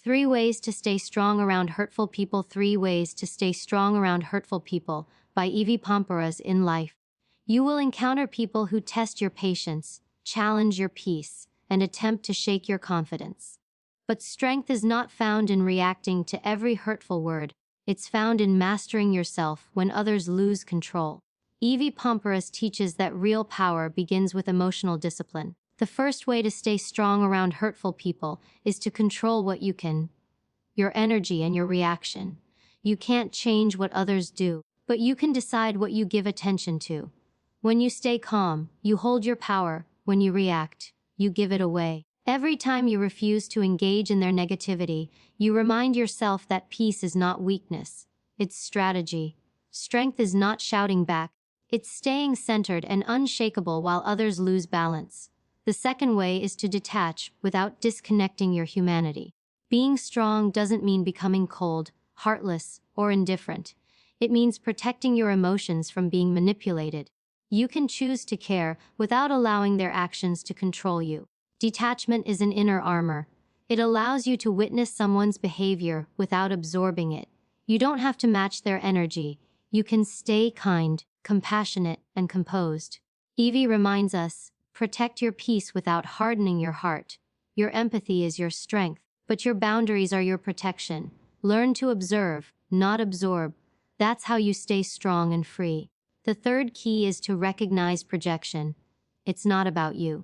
3 Ways to Stay Strong Around Hurtful People. 3 Ways to Stay Strong Around Hurtful People by Evy Poumpouras. In life, you will encounter people who test your patience, challenge your peace, and attempt to shake your confidence. But strength is not found in reacting to every hurtful word. It's found in mastering yourself when others lose control. Evy Poumpouras teaches that real power begins with emotional discipline. The first way to stay strong around hurtful people is to control what you can. Your energy and your reaction. You can't change what others do, but you can decide what you give attention to. When you stay calm, you hold your power. When you react, you give it away. Every time you refuse to engage in their negativity, you remind yourself that peace is not weakness. It's strategy. Strength is not shouting back. It's staying centered and unshakable while others lose balance. The second way is to detach without disconnecting your humanity. Being strong doesn't mean becoming cold, heartless, or indifferent. It means protecting your emotions from being manipulated. You can choose to care without allowing their actions to control you. Detachment is an inner armor. It allows you to witness someone's behavior without absorbing it. You don't have to match their energy. You can stay kind, compassionate, and composed. Evy reminds us, protect your peace without hardening your heart. Your empathy is your strength, but your boundaries are your protection. Learn to observe, not absorb. That's how you stay strong and free. The third key is to recognize projection. It's not about you.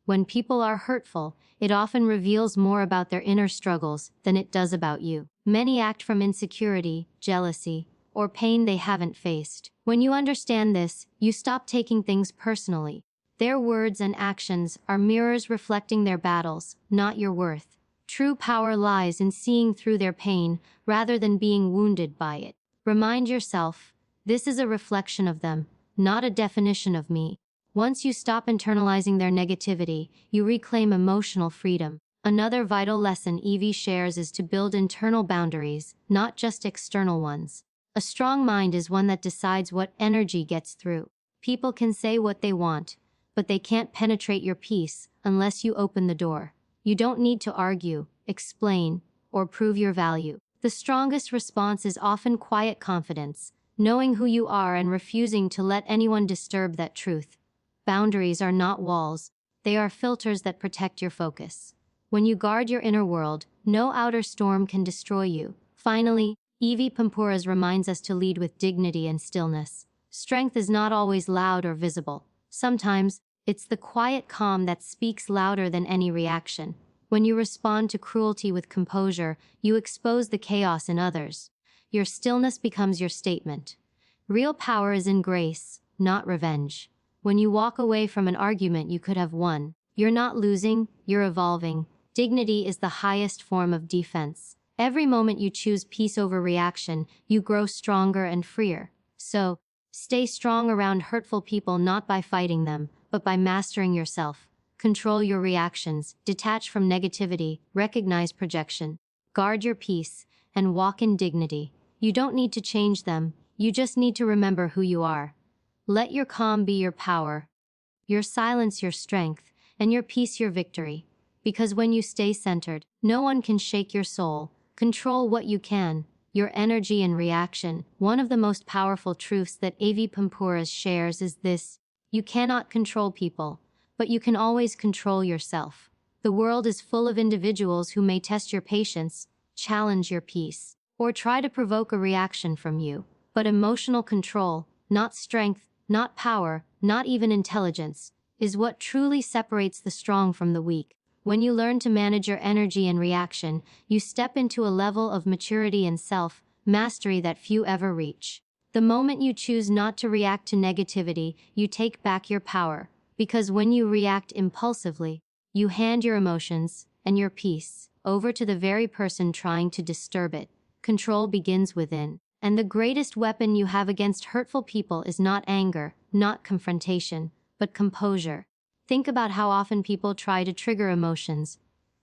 When people are hurtful, it often reveals more about their inner struggles than it does about you. Many act from insecurity, jealousy, or pain they haven't faced. When you understand this, you stop taking things personally. Their words and actions are mirrors reflecting their battles, not your worth. True power lies in seeing through their pain rather than being wounded by it. Remind yourself, this is a reflection of them, not a definition of me. Once you stop internalizing their negativity, you reclaim emotional freedom. Another vital lesson Evy shares is to build internal boundaries, not just external ones. A strong mind is one that decides what energy gets through. People can say what they want, but they can't penetrate your peace unless you open the door. You don't need to argue, explain, or prove your value. The strongest response is often quiet confidence, knowing who you are and refusing to let anyone disturb that truth. Boundaries are not walls, they are filters that protect your focus. When you guard your inner world, no outer storm can destroy you. Finally, Evy Poumpouras reminds us to lead with dignity and stillness. Strength is not always loud or visible. Sometimes, it's the quiet calm that speaks louder than any reaction. When you respond to cruelty with composure, you expose the chaos in others. Your stillness becomes your statement. Real power is in grace, not revenge. When you walk away from an argument you could have won, you're not losing, you're evolving. Dignity is the highest form of defense. Every moment you choose peace over reaction, you grow stronger and freer. So, stay strong around hurtful people not by fighting them, but by mastering yourself. Control your reactions, detach from negativity, recognize projection. Guard your peace, and walk in dignity. You don't need to change them, you just need to remember who you are. Let your calm be your power, your silence your strength, and your peace your victory. Because when you stay centered, no one can shake your soul. Control what you can, your energy and reaction. One of the most powerful truths that Evy Poumpouras shares is this: you cannot control people, but you can always control yourself. The world is full of individuals who may test your patience, challenge your peace, or try to provoke a reaction from you. But emotional control, not strength, not power, not even intelligence, is what truly separates the strong from the weak. When you learn to manage your energy and reaction, you step into a level of maturity and self-mastery that few ever reach. The moment you choose not to react to negativity, you take back your power. Because when you react impulsively, you hand your emotions and your peace over to the very person trying to disturb it. Control begins within. And the greatest weapon you have against hurtful people is not anger, not confrontation, but composure. Think about how often people try to trigger emotions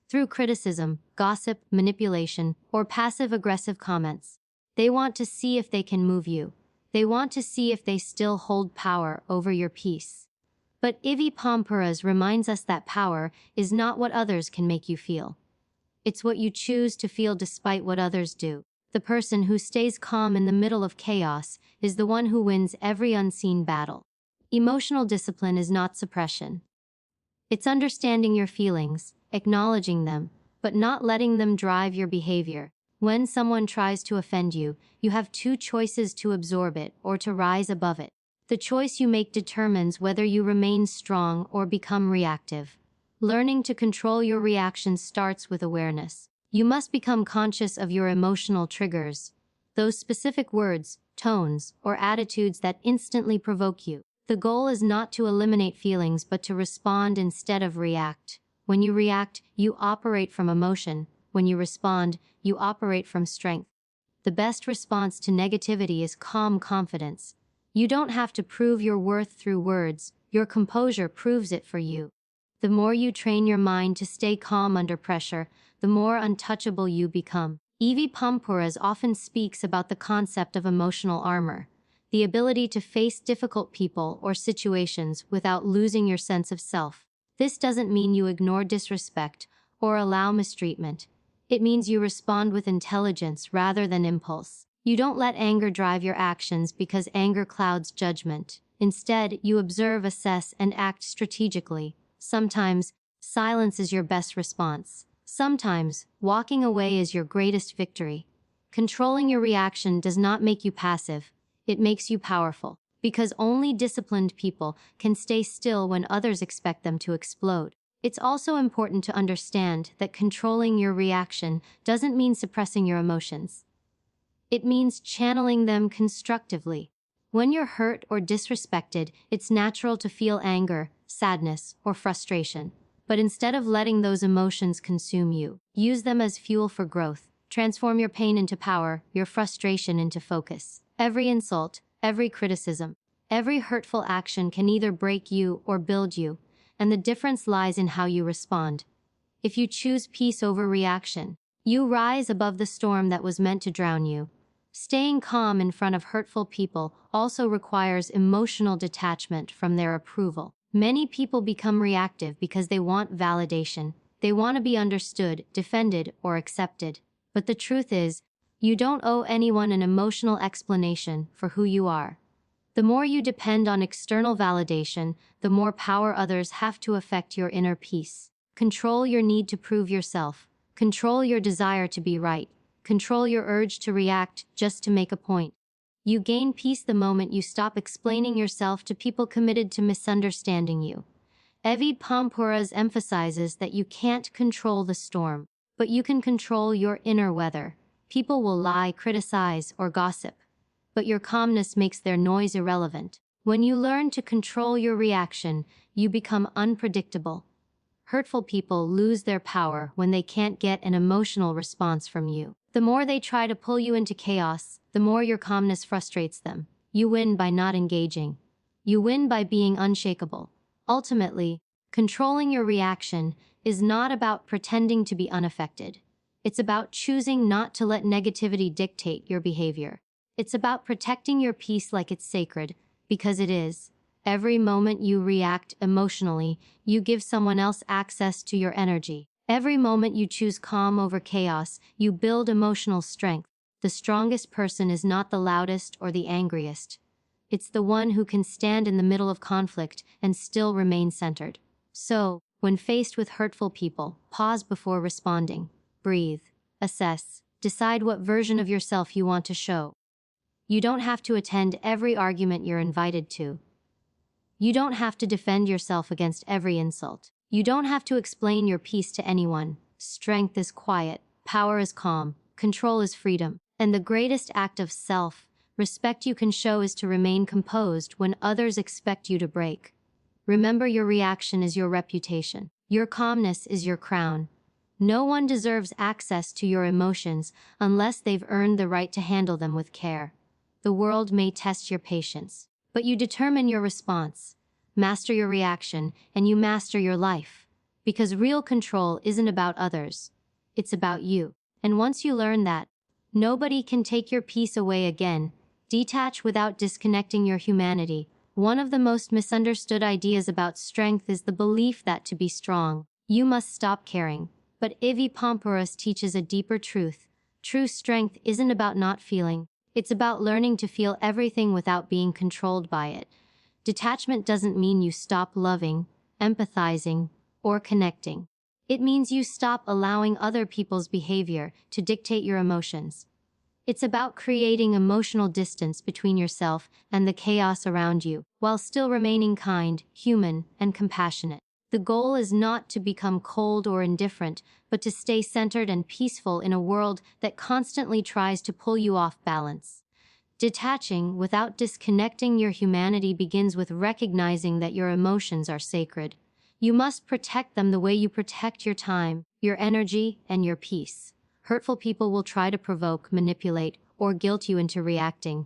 through criticism, gossip, manipulation, or passive-aggressive comments. They want to see if they can move you. They want to see if they still hold power over your peace. But Evy Poumpouras reminds us that power is not what others can make you feel. It's what you choose to feel despite what others do. The person who stays calm in the middle of chaos is the one who wins every unseen battle. Emotional discipline is not suppression. It's understanding your feelings, acknowledging them, but not letting them drive your behavior. When someone tries to offend you, you have two choices: to absorb it or to rise above it. The choice you make determines whether you remain strong or become reactive. Learning to control your reactions starts with awareness. You must become conscious of your emotional triggers, those specific words, tones, or attitudes that instantly provoke you. The goal is not to eliminate feelings but to respond instead of react. When you react, you operate from emotion. When you respond, you operate from strength. The best response to negativity is calm confidence. You don't have to prove your worth through words. Your composure proves it for you. The more you train your mind to stay calm under pressure, the more untouchable you become. Evy Poumpouras often speaks about the concept of emotional armor, the ability to face difficult people or situations without losing your sense of self. This doesn't mean you ignore disrespect or allow mistreatment. It means you respond with intelligence rather than impulse. You don't let anger drive your actions because anger clouds judgment. Instead, you observe, assess, and act strategically. Sometimes, silence is your best response. Sometimes, walking away is your greatest victory. Controlling your reaction does not make you passive. It makes you powerful. Because only disciplined people can stay still when others expect them to explode. It's also important to understand that controlling your reaction doesn't mean suppressing your emotions. It means channeling them constructively. When you're hurt or disrespected, it's natural to feel anger, sadness, or frustration. But instead of letting those emotions consume you, use them as fuel for growth. Transform your pain into power, your frustration into focus. Every insult, every criticism, every hurtful action can either break you or build you, and the difference lies in how you respond. If you choose peace over reaction, you rise above the storm that was meant to drown you. Staying calm in front of hurtful people also requires emotional detachment from their approval. Many people become reactive because they want validation. They want to be understood, defended, or accepted. But the truth is, you don't owe anyone an emotional explanation for who you are. The more you depend on external validation, the more power others have to affect your inner peace. Control your need to prove yourself. Control your desire to be right. Control your urge to react just to make a point. You gain peace the moment you stop explaining yourself to people committed to misunderstanding you. Evy Poumpouras emphasizes that you can't control the storm, but you can control your inner weather. People will lie, criticize, or gossip, but your calmness makes their noise irrelevant. When you learn to control your reaction, you become unpredictable. Hurtful people lose their power when they can't get an emotional response from you. The more they try to pull you into chaos, the more your calmness frustrates them. You win by not engaging. You win by being unshakable. Ultimately, controlling your reaction is not about pretending to be unaffected. It's about choosing not to let negativity dictate your behavior. It's about protecting your peace like it's sacred, because it is. Every moment you react emotionally, you give someone else access to your energy. Every moment you choose calm over chaos, you build emotional strength. The strongest person is not the loudest or the angriest. It's the one who can stand in the middle of conflict and still remain centered. So, when faced with hurtful people, pause before responding. Breathe, assess, decide what version of yourself you want to show. You don't have to attend every argument you're invited to. You don't have to defend yourself against every insult. You don't have to explain your peace to anyone. Strength is quiet, power is calm, control is freedom. And the greatest act of self-respect you can show is to remain composed when others expect you to break. Remember, your reaction is your reputation. Your calmness is your crown. No one deserves access to your emotions unless they've earned the right to handle them with care. The world may test your patience, but you determine your response. Master your reaction, and you master your life. Because real control isn't about others. It's about you. And once you learn that, nobody can take your peace away again. Detach without disconnecting your humanity. One of the most misunderstood ideas about strength is the belief that to be strong, you must stop caring. But Evy Poumpouras teaches a deeper truth. True strength isn't about not feeling. It's about learning to feel everything without being controlled by it. Detachment doesn't mean you stop loving, empathizing, or connecting. It means you stop allowing other people's behavior to dictate your emotions. It's about creating emotional distance between yourself and the chaos around you, while still remaining kind, human, and compassionate. The goal is not to become cold or indifferent, but to stay centered and peaceful in a world that constantly tries to pull you off balance. Detaching without disconnecting your humanity begins with recognizing that your emotions are sacred. You must protect them the way you protect your time, your energy, and your peace. Hurtful people will try to provoke, manipulate, or guilt you into reacting.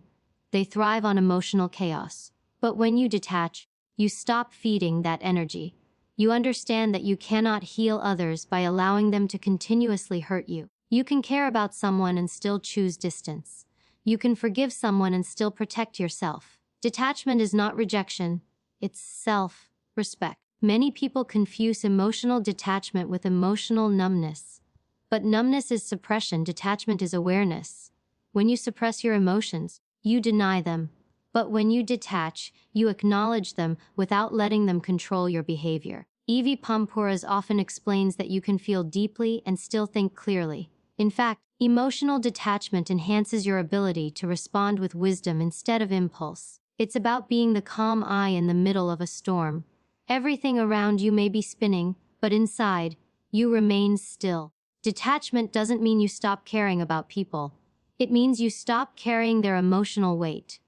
They thrive on emotional chaos. But when you detach, you stop feeding that energy. You understand that you cannot heal others by allowing them to continuously hurt you. You can care about someone and still choose distance. You can forgive someone and still protect yourself. Detachment is not rejection, it's self-respect. Many people confuse emotional detachment with emotional numbness. But numbness is suppression, detachment is awareness. When you suppress your emotions, you deny them. But when you detach, you acknowledge them without letting them control your behavior. Evy Poumpouras often explains that you can feel deeply and still think clearly. In fact, emotional detachment enhances your ability to respond with wisdom instead of impulse. It's about being the calm eye in the middle of a storm. Everything around you may be spinning, but inside, you remain still. Detachment doesn't mean you stop caring about people. It means you stop carrying their emotional weight.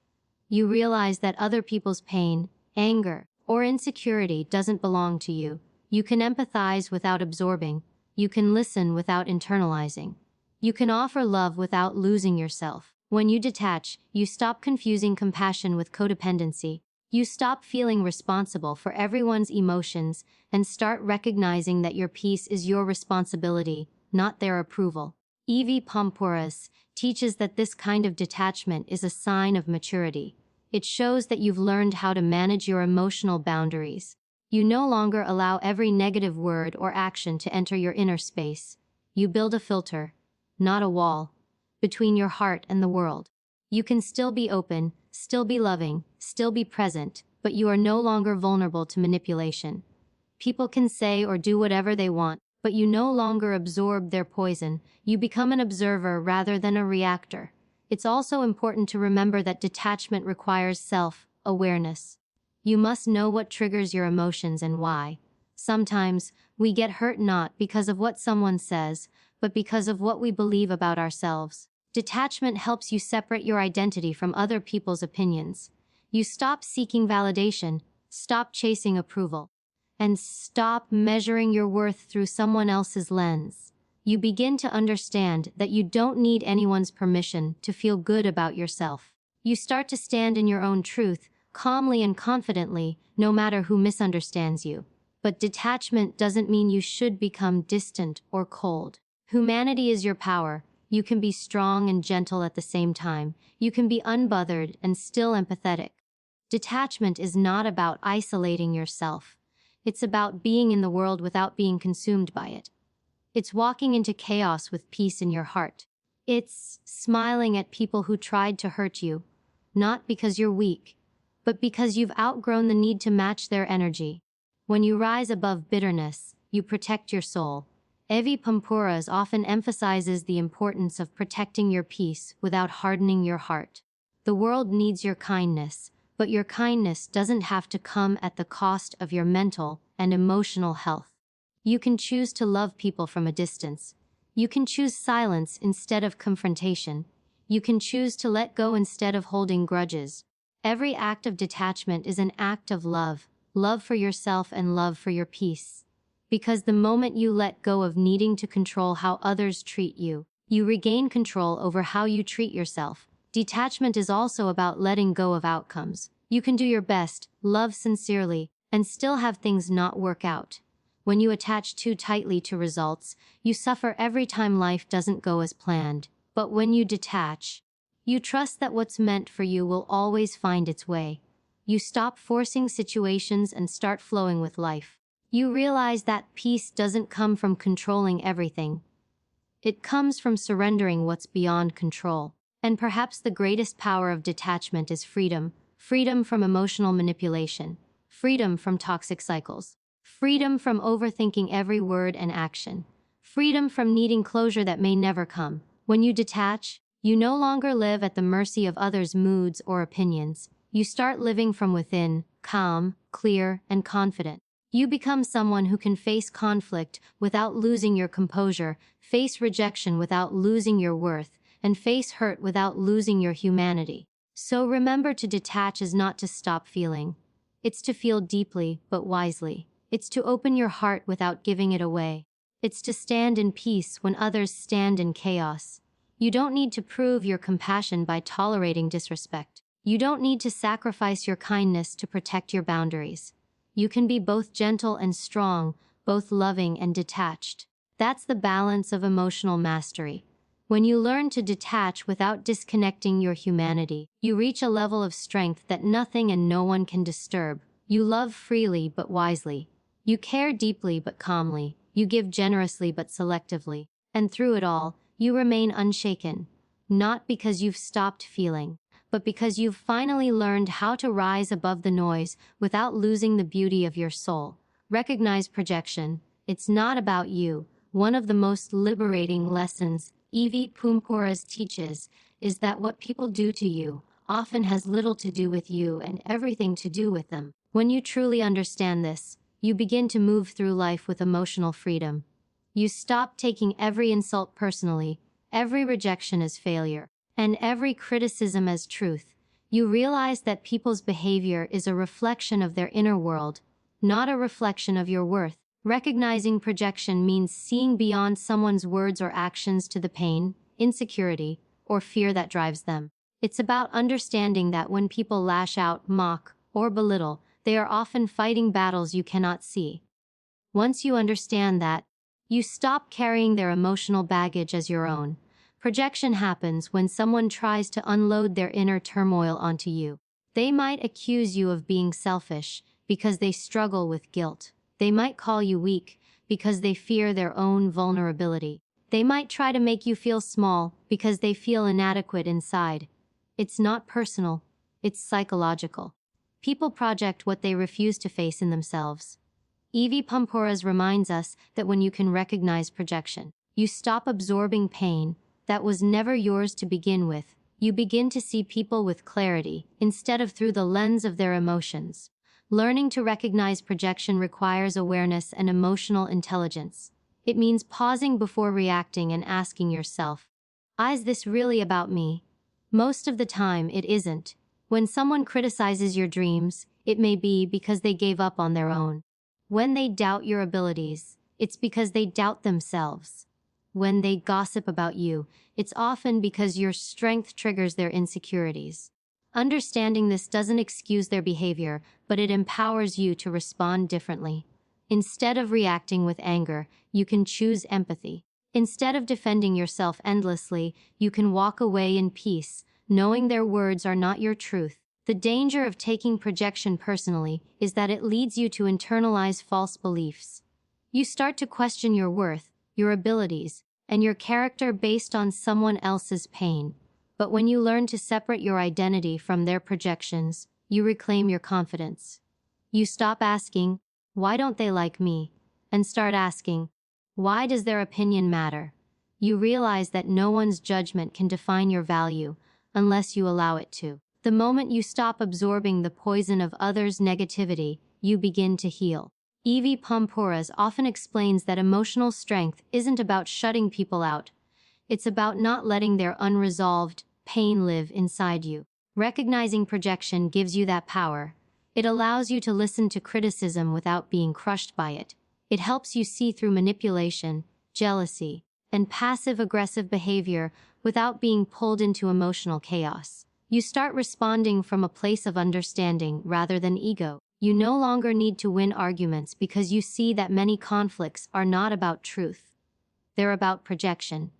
You realize that other people's pain, anger, or insecurity doesn't belong to you. You can empathize without absorbing. You can listen without internalizing. You can offer love without losing yourself. When you detach, you stop confusing compassion with codependency. You stop feeling responsible for everyone's emotions and start recognizing that your peace is your responsibility, not their approval. Evy Poumpouras teaches that this kind of detachment is a sign of maturity. It shows that you've learned how to manage your emotional boundaries. You no longer allow every negative word or action to enter your inner space. You build a filter, not a wall, between your heart and the world. You can still be open, still be loving, still be present, but you are no longer vulnerable to manipulation. People can say or do whatever they want, but you no longer absorb their poison. You become an observer rather than a reactor. It's also important to remember that detachment requires self-awareness. You must know what triggers your emotions and why. Sometimes, we get hurt not because of what someone says, but because of what we believe about ourselves. Detachment helps you separate your identity from other people's opinions. You stop seeking validation, stop chasing approval, and stop measuring your worth through someone else's lens. You begin to understand that you don't need anyone's permission to feel good about yourself. You start to stand in your own truth, calmly and confidently, no matter who misunderstands you. But detachment doesn't mean you should become distant or cold. Humanity is your power. You can be strong and gentle at the same time. You can be unbothered and still empathetic. Detachment is not about isolating yourself. It's about being in the world without being consumed by it. It's walking into chaos with peace in your heart. It's smiling at people who tried to hurt you, not because you're weak, but because you've outgrown the need to match their energy. When you rise above bitterness, you protect your soul. Evy Poumpouras often emphasizes the importance of protecting your peace without hardening your heart. The world needs your kindness, but your kindness doesn't have to come at the cost of your mental and emotional health. You can choose to love people from a distance. You can choose silence instead of confrontation. You can choose to let go instead of holding grudges. Every act of detachment is an act of love, love for yourself and love for your peace. Because the moment you let go of needing to control how others treat you, you regain control over how you treat yourself. Detachment is also about letting go of outcomes. You can do your best, love sincerely, and still have things not work out. When you attach too tightly to results, you suffer every time life doesn't go as planned. But when you detach, you trust that what's meant for you will always find its way. You stop forcing situations and start flowing with life. You realize that peace doesn't come from controlling everything. It comes from surrendering what's beyond control. And perhaps the greatest power of detachment is freedom. Freedom from emotional manipulation. Freedom from toxic cycles. Freedom from overthinking every word and action. Freedom from needing closure that may never come. When you detach, you no longer live at the mercy of others' moods or opinions. You start living from within, calm, clear, and confident. You become someone who can face conflict without losing your composure, face rejection without losing your worth, and face hurt without losing your humanity. So remember, to detach is not to stop feeling. It's to feel deeply, but wisely. It's to open your heart without giving it away. It's to stand in peace when others stand in chaos. You don't need to prove your compassion by tolerating disrespect. You don't need to sacrifice your kindness to protect your boundaries. You can be both gentle and strong, both loving and detached. That's the balance of emotional mastery. When you learn to detach without disconnecting your humanity, you reach a level of strength that nothing and no one can disturb. You love freely but wisely. You care deeply but calmly. You give generously but selectively. And through it all, you remain unshaken. Not because you've stopped feeling, but because you've finally learned how to rise above the noise without losing the beauty of your soul. Recognize projection. It's not about you. One of the most liberating lessons Evy Poumpouras teaches is that what people do to you often has little to do with you and everything to do with them. When you truly understand this, you begin to move through life with emotional freedom. You stop taking every insult personally, every rejection as failure, and every criticism as truth. You realize that people's behavior is a reflection of their inner world, not a reflection of your worth. Recognizing projection means seeing beyond someone's words or actions to the pain, insecurity, or fear that drives them. It's about understanding that when people lash out, mock, or belittle, they are often fighting battles you cannot see. Once you understand that, you stop carrying their emotional baggage as your own. Projection happens when someone tries to unload their inner turmoil onto you. They might accuse you of being selfish because they struggle with guilt. They might call you weak because they fear their own vulnerability. They might try to make you feel small because they feel inadequate inside. It's not personal, it's psychological. People project what they refuse to face in themselves. Evy Poumpouras reminds us that when you can recognize projection, you stop absorbing pain that was never yours to begin with. You begin to see people with clarity instead of through the lens of their emotions. Learning to recognize projection requires awareness and emotional intelligence. It means pausing before reacting and asking yourself, is this really about me? Most of the time, it isn't. When someone criticizes your dreams, it may be because they gave up on their own. When they doubt your abilities, it's because they doubt themselves. When they gossip about you, it's often because your strength triggers their insecurities. Understanding this doesn't excuse their behavior, but it empowers you to respond differently. Instead of reacting with anger, you can choose empathy. Instead of defending yourself endlessly, you can walk away in peace, knowing their words are not your truth. The danger of taking projection personally is that it leads you to internalize false beliefs. You start to question your worth, your abilities, and your character based on someone else's pain. But when you learn to separate your identity from their projections, you reclaim your confidence. You stop asking, why don't they like me? And start asking, why does their opinion matter? You realize that no one's judgment can define your value unless you allow it to. The moment you stop absorbing the poison of others' negativity, you begin to heal. Evy Poumpouras often explains that emotional strength isn't about shutting people out. It's about not letting their unresolved pain live inside you. Recognizing projection gives you that power. It allows you to listen to criticism without being crushed by it. It helps you see through manipulation, jealousy, and passive-aggressive behavior without being pulled into emotional chaos. You start responding from a place of understanding rather than ego. You no longer need to win arguments because you see that many conflicts are not about truth. They're about projection.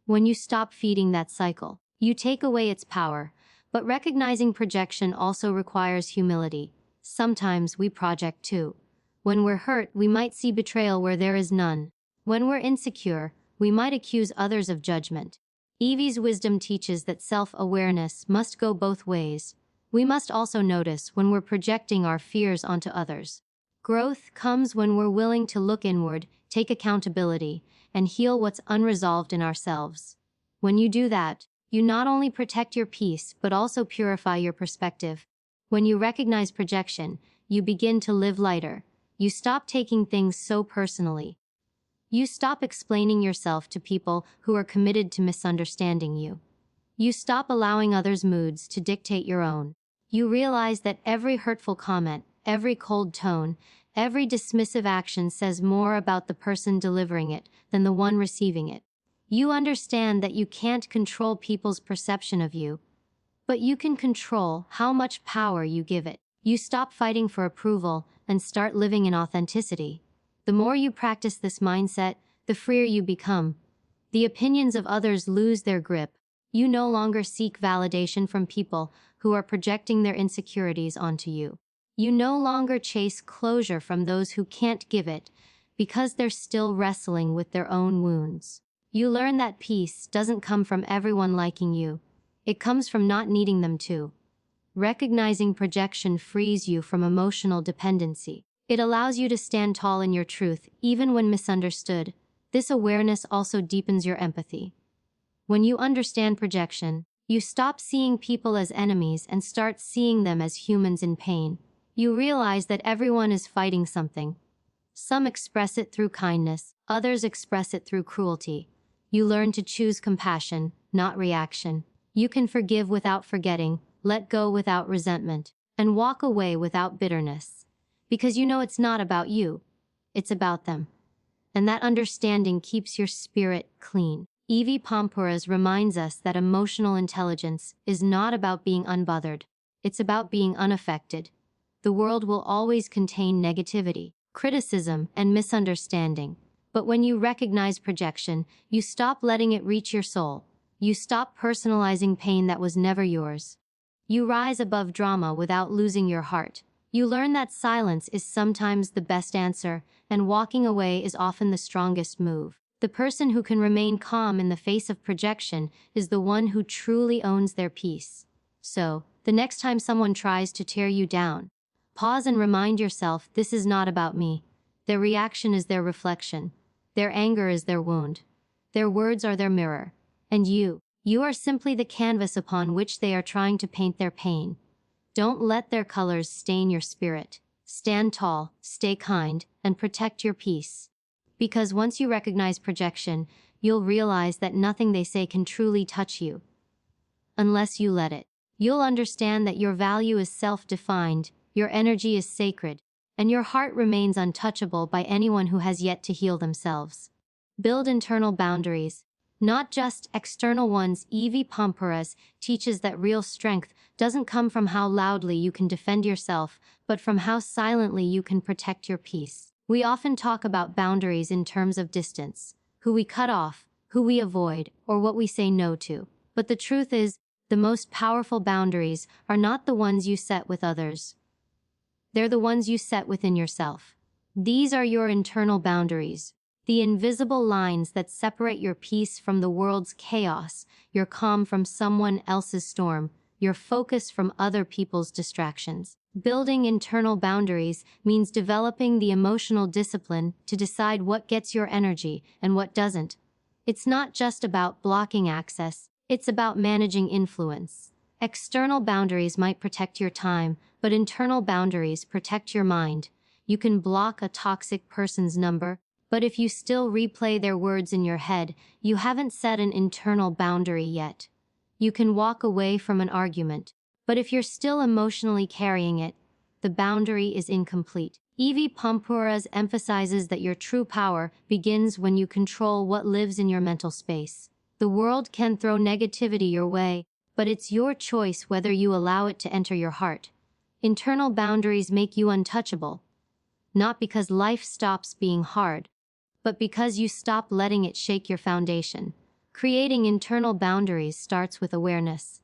When you stop feeding that cycle, you take away its power. But recognizing projection also requires humility. Sometimes we project too. When we're hurt, we might see betrayal where there is none. When we're insecure, we might accuse others of judgment. Evy's wisdom teaches that self-awareness must go both ways. We must also notice when we're projecting our fears onto others. Growth comes when we're willing to look inward, take accountability, and heal what's unresolved in ourselves. When you do that, you not only protect your peace but also purify your perspective. When you recognize projection, you begin to live lighter. You stop taking things so personally. You stop explaining yourself to people who are committed to misunderstanding you. You stop allowing others' moods to dictate your own. You realize that every hurtful comment, every cold tone, every dismissive action says more about the person delivering it than the one receiving it. You understand that you can't control people's perception of you, but you can control how much power you give it. You stop fighting for approval and start living in authenticity. The more you practice this mindset, the freer you become. The opinions of others lose their grip. You no longer seek validation from people who are projecting their insecurities onto you. You no longer chase closure from those who can't give it because they're still wrestling with their own wounds. You learn that peace doesn't come from everyone liking you. It comes from not needing them to. Recognizing projection frees you from emotional dependency. It allows you to stand tall in your truth, even when misunderstood. This awareness also deepens your empathy. When you understand projection, you stop seeing people as enemies and start seeing them as humans in pain. You realize that everyone is fighting something. Some express it through kindness, others express it through cruelty. You learn to choose compassion, not reaction. You can forgive without forgetting, let go without resentment, and walk away without bitterness. Because you know it's not about you, it's about them. And that understanding keeps your spirit clean. Evy Poumpouras reminds us that emotional intelligence is not about being unbothered. It's about being unaffected. The world will always contain negativity, criticism, and misunderstanding. But when you recognize projection, you stop letting it reach your soul. You stop personalizing pain that was never yours. You rise above drama without losing your heart. You learn that silence is sometimes the best answer, and walking away is often the strongest move. The person who can remain calm in the face of projection is the one who truly owns their peace. So, the next time someone tries to tear you down, pause and remind yourself, this is not about me. Their reaction is their reflection. Their anger is their wound. Their words are their mirror. And you are simply the canvas upon which they are trying to paint their pain. Don't let their colors stain your spirit. Stand tall, stay kind, and protect your peace. Because once you recognize projection, you'll realize that nothing they say can truly touch you. Unless you let it. You'll understand that your value is self-defined, your energy is sacred, and your heart remains untouchable by anyone who has yet to heal themselves. Build internal boundaries, not just external ones. Evy Poumpouras teaches that real strength doesn't come from how loudly you can defend yourself, but from how silently you can protect your peace. We often talk about boundaries in terms of distance, who we cut off, who we avoid, or what we say no to. But the truth is, the most powerful boundaries are not the ones you set with others. They're the ones you set within yourself. These are your internal boundaries, the invisible lines that separate your peace from the world's chaos, your calm from someone else's storm, your focus from other people's distractions. Building internal boundaries means developing the emotional discipline to decide what gets your energy and what doesn't. It's not just about blocking access, it's about managing influence. External boundaries might protect your time, but internal boundaries protect your mind. You can block a toxic person's number, but if you still replay their words in your head, you haven't set an internal boundary yet. You can walk away from an argument, but if you're still emotionally carrying it, the boundary is incomplete. Evy Poumpouras emphasizes that your true power begins when you control what lives in your mental space. The world can throw negativity your way, but it's your choice whether you allow it to enter your heart. Internal boundaries make you untouchable, not because life stops being hard, but because you stop letting it shake your foundation. Creating internal boundaries starts with awareness.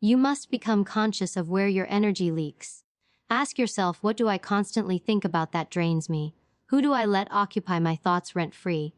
You must become conscious of where your energy leaks. Ask yourself, what do I constantly think about that drains me? Who do I let occupy my thoughts rent-free?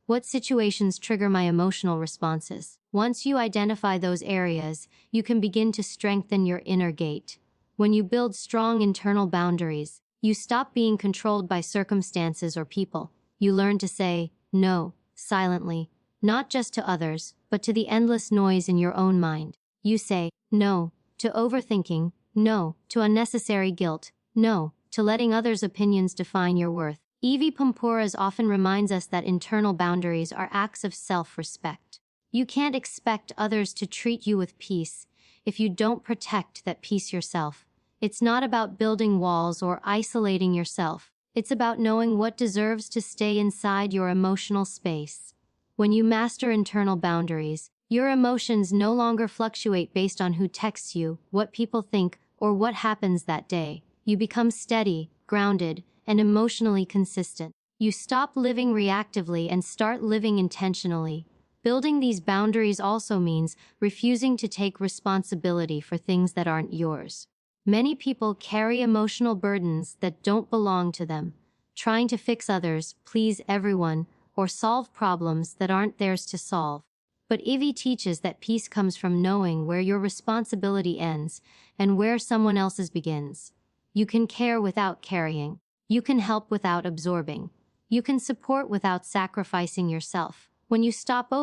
What situations trigger my emotional responses? Once you identify those areas, you can begin to strengthen your inner gate. When you build strong internal boundaries, you stop being controlled by circumstances or people. You learn to say no, silently, not just to others, but to the endless noise in your own mind. You say no to overthinking, no to unnecessary guilt, no to letting others' opinions define your worth. Evy Poumpouras often reminds us that internal boundaries are acts of self-respect. You can't expect others to treat you with peace if you don't protect that peace yourself. It's not about building walls or isolating yourself. It's about knowing what deserves to stay inside your emotional space. When you master internal boundaries, your emotions no longer fluctuate based on who texts you, what people think, or what happens that day. You become steady, grounded, and emotionally consistent. You stop living reactively and start living intentionally. Building these boundaries also means refusing to take responsibility for things that aren't yours. Many people carry emotional burdens that don't belong to them, trying to fix others, please everyone, or solve problems that aren't theirs to solve. But Evy teaches that peace comes from knowing where your responsibility ends and where someone else's begins. You can care without carrying. You can help without absorbing. You can support without sacrificing yourself. When you stop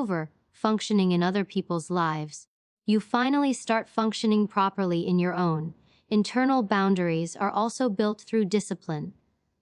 functioning in other people's lives, you finally start functioning properly in your own. Internal boundaries are also built through discipline,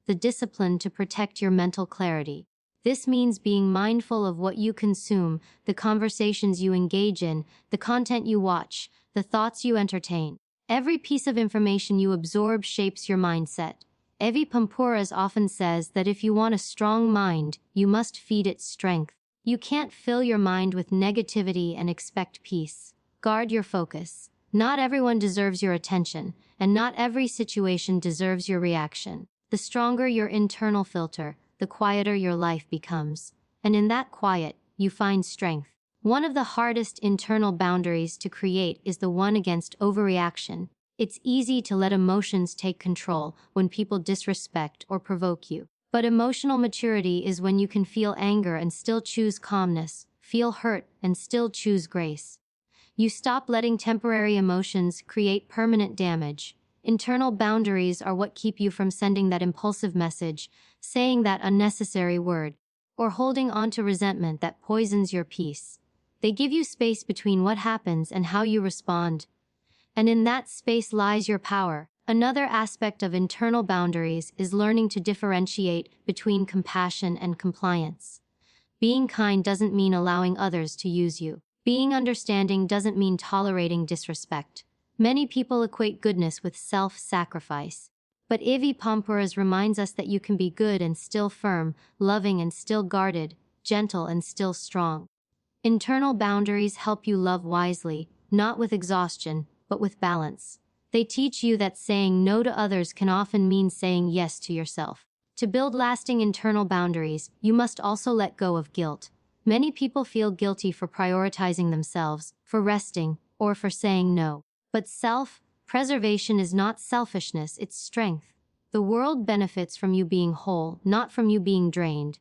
the discipline to protect your mental clarity. This means being mindful of what you consume, the conversations you engage in, the content you watch, the thoughts you entertain. Every piece of information you absorb shapes your mindset. Evy Poumpouras often says that if you want a strong mind, you must feed it strength. You can't fill your mind with negativity and expect peace. Guard your focus. Not everyone deserves your attention, and not every situation deserves your reaction. The stronger your internal filter, the quieter your life becomes. And in that quiet, you find strength. One of the hardest internal boundaries to create is the one against overreaction. It's easy to let emotions take control when people disrespect or provoke you. But emotional maturity is when you can feel anger and still choose calmness, feel hurt and still choose grace. You stop letting temporary emotions create permanent damage. Internal boundaries are what keep you from sending that impulsive message, saying that unnecessary word, or holding on to resentment that poisons your peace. They give you space between what happens and how you respond. And in that space lies your power. Another aspect of internal boundaries is learning to differentiate between compassion and compliance. Being kind doesn't mean allowing others to use you. Being understanding doesn't mean tolerating disrespect. Many people equate goodness with self-sacrifice. But Evy Poumpouras reminds us that you can be good and still firm, loving and still guarded, gentle and still strong. Internal boundaries help you love wisely, not with exhaustion, but with balance. They teach you that saying no to others can often mean saying yes to yourself. To build lasting internal boundaries, you must also let go of guilt. Many people feel guilty for prioritizing themselves, for resting, or for saying no. But self-preservation is not selfishness, it's strength. The world benefits from you being whole, not from you being drained.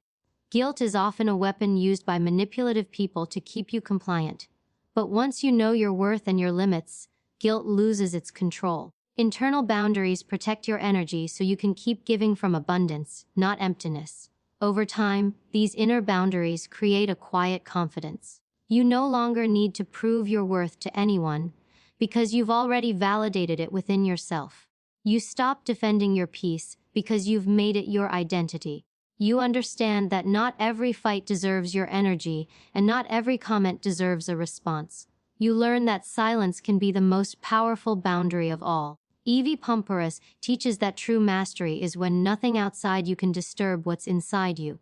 Guilt is often a weapon used by manipulative people to keep you compliant. But once you know your worth and your limits, guilt loses its control. Internal boundaries protect your energy so you can keep giving from abundance, not emptiness. Over time, these inner boundaries create a quiet confidence. You no longer need to prove your worth to anyone, because you've already validated it within yourself. You stop defending your peace because you've made it your identity. You understand that not every fight deserves your energy, and not every comment deserves a response. You learn that silence can be the most powerful boundary of all. Evy Poumpouras teaches that true mastery is when nothing outside you can disturb what's inside you.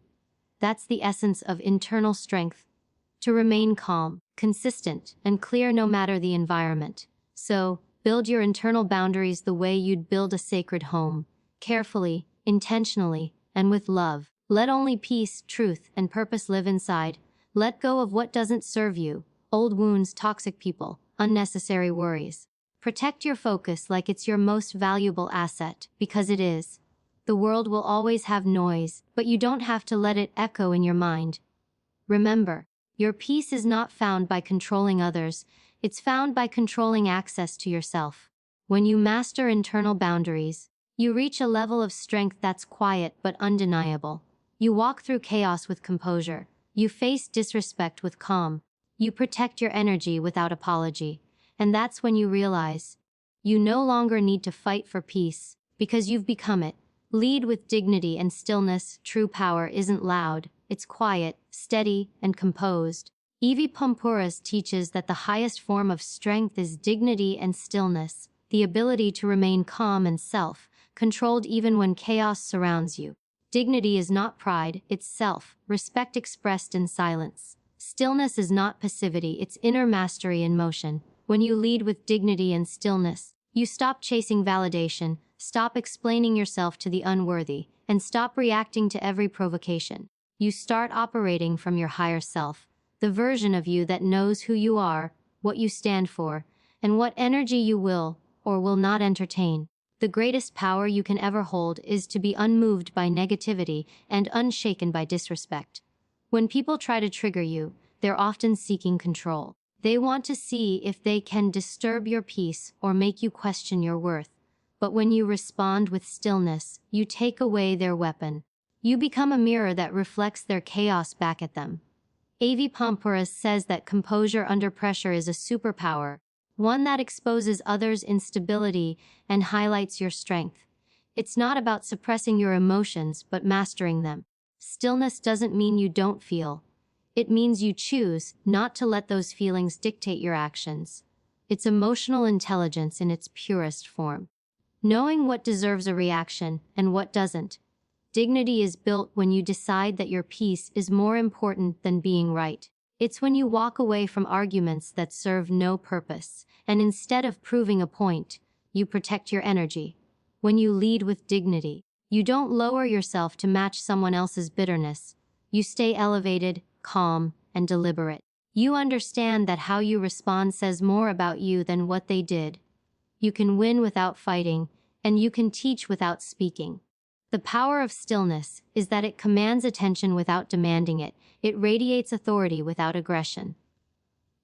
That's the essence of internal strength. To remain calm, consistent, and clear no matter the environment. So, build your internal boundaries the way you'd build a sacred home. Carefully, intentionally, and with love. Let only peace, truth, and purpose live inside. Let go of what doesn't serve you. Old wounds, toxic people, unnecessary worries. Protect your focus like it's your most valuable asset, because it is. The world will always have noise, but you don't have to let it echo in your mind. Remember, your peace is not found by controlling others, it's found by controlling access to yourself. When you master internal boundaries, you reach a level of strength that's quiet but undeniable. You walk through chaos with composure. You face disrespect with calm. You protect your energy without apology. And that's when you realize you no longer need to fight for peace, because you've become it. Lead with dignity and stillness. True power isn't loud, it's quiet, steady, and composed. Evy Poumpouras teaches that the highest form of strength is dignity and stillness, the ability to remain calm and self-controlled even when chaos surrounds you. Dignity is not pride, it's self-respect expressed in silence. Stillness is not passivity, it's inner mastery in motion. When you lead with dignity and stillness, you stop chasing validation, stop explaining yourself to the unworthy, and stop reacting to every provocation. You start operating from your higher self, the version of you that knows who you are, what you stand for, and what energy you will or will not entertain. The greatest power you can ever hold is to be unmoved by negativity and unshaken by disrespect. When people try to trigger you, they're often seeking control. They want to see if they can disturb your peace or make you question your worth. But when you respond with stillness, you take away their weapon. You become a mirror that reflects their chaos back at them. Evy Poumpouras says that composure under pressure is a superpower, one that exposes others' instability and highlights your strength. It's not about suppressing your emotions, but mastering them. Stillness doesn't mean you don't feel. It means you choose not to let those feelings dictate your actions. It's emotional intelligence in its purest form. Knowing what deserves a reaction and what doesn't. Dignity is built when you decide that your peace is more important than being right. It's when you walk away from arguments that serve no purpose, and instead of proving a point, you protect your energy. When you lead with dignity, you don't lower yourself to match someone else's bitterness. You stay elevated, calm, and deliberate. You understand that how you respond says more about you than what they did. You can win without fighting, and you can teach without speaking. The power of stillness is that it commands attention without demanding it. It radiates authority without aggression.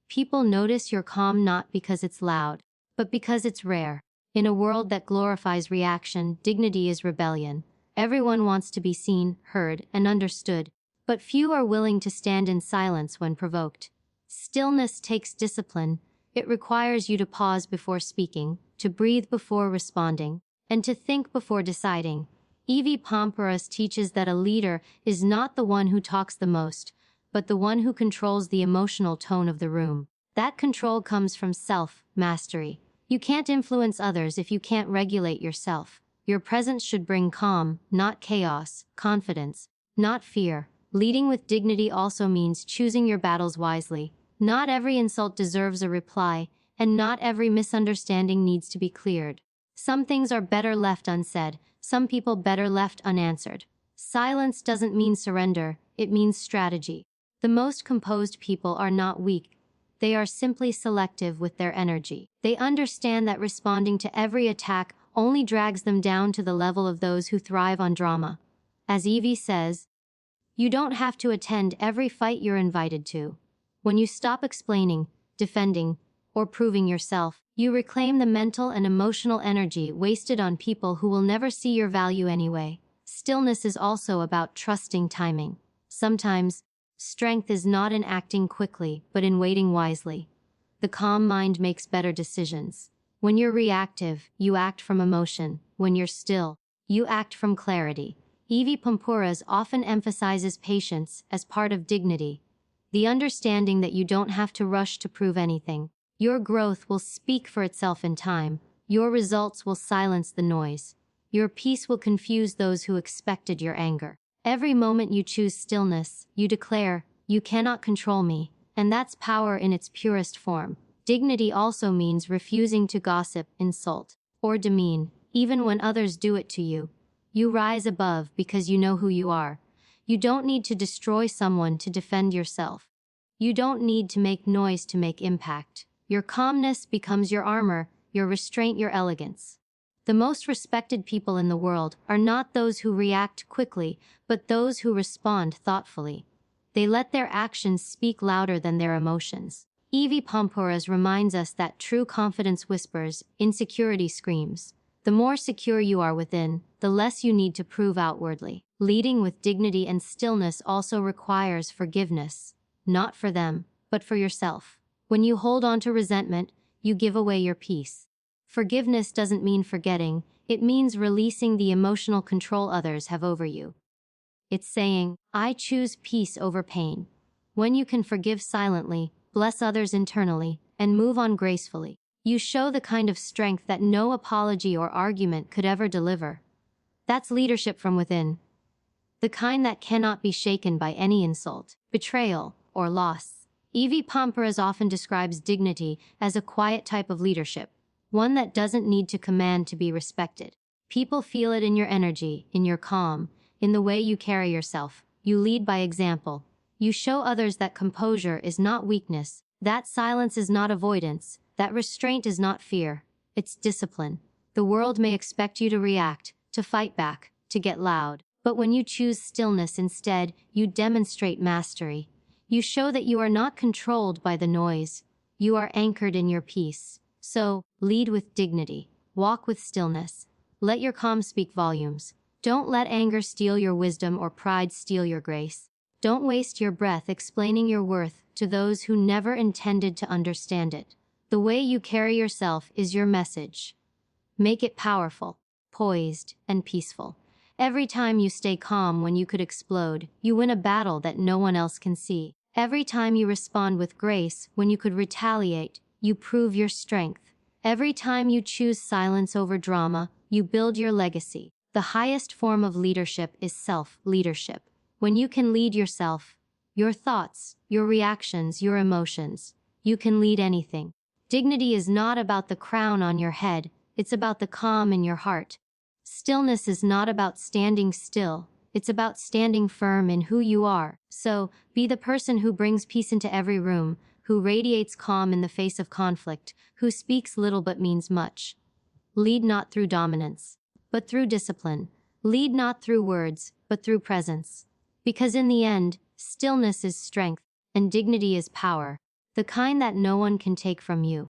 People notice your calm not because it's loud, but because it's rare. In a world that glorifies reaction, dignity is rebellion. Everyone wants to be seen, heard, and understood, but few are willing to stand in silence when provoked. Stillness takes discipline. It requires you to pause before speaking, to breathe before responding, and to think before deciding. Evy Poumpouras teaches that a leader is not the one who talks the most, but the one who controls the emotional tone of the room. That control comes from self-mastery. You can't influence others if you can't regulate yourself. Your presence should bring calm, not chaos, confidence, not fear. Leading with dignity also means choosing your battles wisely. Not every insult deserves a reply, and not every misunderstanding needs to be cleared. Some things are better left unsaid, some people better left unanswered. Silence doesn't mean surrender, it means strategy. The most composed people are not weak. They are simply selective with their energy. They understand that responding to every attack only drags them down to the level of those who thrive on drama. As Evy says, you don't have to attend every fight you're invited to. When you stop explaining, defending, or proving yourself, you reclaim the mental and emotional energy wasted on people who will never see your value anyway. Stillness is also about trusting timing. Sometimes, strength is not in acting quickly, but in waiting wisely. The calm mind makes better decisions. When you're reactive, you act from emotion. When you're still, you act from clarity. Evy Poumpouras often emphasizes patience as part of dignity. The understanding that you don't have to rush to prove anything. Your growth will speak for itself in time. Your results will silence the noise. Your peace will confuse those who expected your anger. Every moment you choose stillness, you declare, you cannot control me, and that's power in its purest form. Dignity also means refusing to gossip, insult, or demean, even when others do it to you. You rise above because you know who you are. You don't need to destroy someone to defend yourself. You don't need to make noise to make impact. Your calmness becomes your armor, your restraint, your elegance. The most respected people in the world are not those who react quickly, but those who respond thoughtfully. They let their actions speak louder than their emotions. Evy Poumpouras reminds us that true confidence whispers, insecurity screams. The more secure you are within, the less you need to prove outwardly. Leading with dignity and stillness also requires forgiveness, not for them, but for yourself. When you hold on to resentment, you give away your peace. Forgiveness doesn't mean forgetting, it means releasing the emotional control others have over you. It's saying, I choose peace over pain. When you can forgive silently, bless others internally, and move on gracefully, you show the kind of strength that no apology or argument could ever deliver. That's leadership from within. The kind that cannot be shaken by any insult, betrayal, or loss. Evy Poumpouras often describes dignity as a quiet type of leadership, one that doesn't need to command to be respected. People feel it in your energy, in your calm, in the way you carry yourself. You lead by example. You show others that composure is not weakness, that silence is not avoidance, that restraint is not fear. It's discipline. The world may expect you to react, to fight back, to get loud. But when you choose stillness instead, you demonstrate mastery. You show that you are not controlled by the noise. You are anchored in your peace. So, lead with dignity. Walk with stillness. Let your calm speak volumes. Don't let anger steal your wisdom or pride steal your grace. Don't waste your breath explaining your worth to those who never intended to understand it. The way you carry yourself is your message. Make it powerful, poised, and peaceful. Every time you stay calm when you could explode, you win a battle that no one else can see. Every time you respond with grace when you could retaliate, you prove your strength. Every time you choose silence over drama, you build your legacy. The highest form of leadership is self-leadership. When you can lead yourself, your thoughts, your reactions, your emotions, you can lead anything. Dignity is not about the crown on your head, it's about the calm in your heart. Stillness is not about standing still, it's about standing firm in who you are. So, be the person who brings peace into every room, who radiates calm in the face of conflict, who speaks little but means much. Lead not through dominance, but through discipline. Lead not through words, but through presence. Because in the end, stillness is strength, and dignity is power, the kind that no one can take from you.